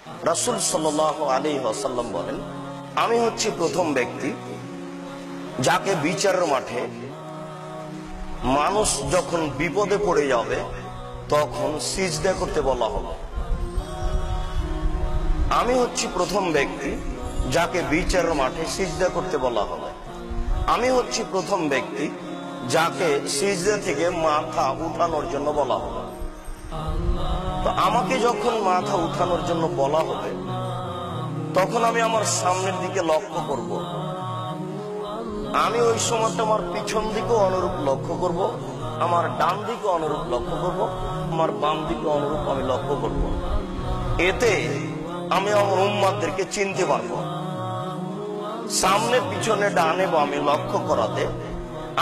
রাসূল সাল্লাল্লাহু আলাইহি ওয়াসাল্লাম বলেন, আমি হচ্ছি প্রথম ব্যক্তি যাকে বিচারের মাঠে মানুষ যখন বিপদে পড়ে যাবে তখন সিজদা করতে বলা হবে। আমি হচ্ছি প্রথম ব্যক্তি যাকে বিচারের মাঠে সিজদা করতে বলা হবে। আমি হচ্ছি প্রথম ব্যক্তি যাকে সিজদা থেকে মাথা উঠানোর জন্য বলা হবে। তো আমাকে যখন মাথা উঠানোর জন্য বলা হবে তখন আমি আমার সামনের দিকে লক্ষ্য করব। আমি ওই সময়টা আমার পিছন দিকেও অনুরূপ লক্ষ্য করব, আমার ডান দিকে অনুরূপ লক্ষ্য করব, আমার বাম দিকে অনুরূপ আমি লক্ষ্য করব। এতে আমি আমার উম্মতদেরকে চিনতে পারবো। সামনে পিছনে ডানে বামে লক্ষ্য করাতে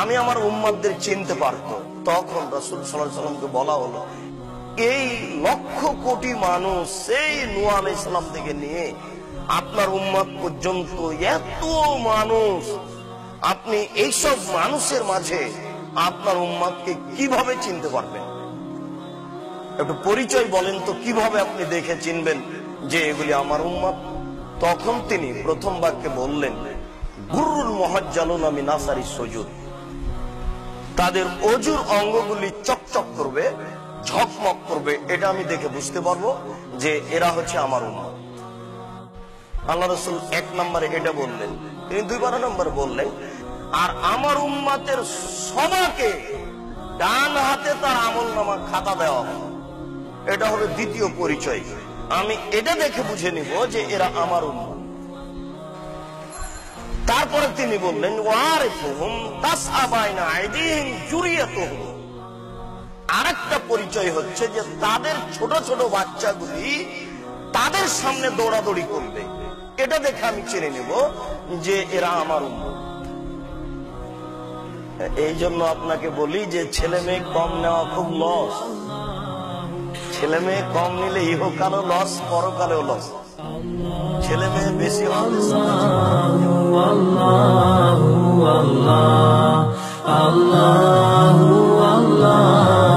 আমি আমার উম্মতদের চিনতে পারবো। তখন রাসূল সাল্লাল্লাহু আলাইহি ওয়াসাল্লামকে বলা হলো, এই লক্ষ কোটি মানুষ সেই নূহ আলাইহিস সালাম থেকে নিয়ে আপনার উম্মত পর্যন্ত এত মানুষ, আপনি এইসব মানুষের মাঝে আপনার উম্মতকে কিভাবে চিনতে পারবেন? একটু পরিচয় বলেন তো, কিভাবে আপনি দেখে চিনবেন যে এগুলি আমার উম্মত? তখন তিনি প্রথম বাক্যে বললেন, গুরুল মুহাজ্জালুনা মিন আসারি সুজুদ, তাদের অজুর অঙ্গগুলি চকচক করবে, ঝকমক করবে, এটা আমি দেখে বুঝতে পারবো যে এরা হচ্ছে আমার উম্মত। আল্লাহ রাসূল এক নম্বরে এটা বললেন। তিনি ২ নম্বরে বললেন, আর আমার উম্মতের সবাইকে ডান হাতে তার আমলনামা খাতা দেওয়া হবে। এটা হবে দ্বিতীয় পরিচয়। আমি এটা দেখে বুঝে নিব যে এরা আমার উম্মত। তারপরে তিনি বললেন, ওয়ারিফুহুম তাসআ বাইনা আইদিহিম যুরিয়াতুহুম, আরেকটা পরিচয় হচ্ছে যে তাদের ছোট ছোট বাচ্চাগুলি তাদের সামনে দৌড়াদৌড়ি করবে। এটা দেখে আমি চিনে নেব যে এরা আমার উম্মত। এই জন্য আপনাকে বলি যে ছেলে মেয়ে কম নেওয়া খুব লস। ছেলে মেয়ে কম নিলে ইহকালও লস, পরকালেও লস। ছেলে মেয়ে বেশি হলে আল্লাহু আল্লাহু আল্লাহ।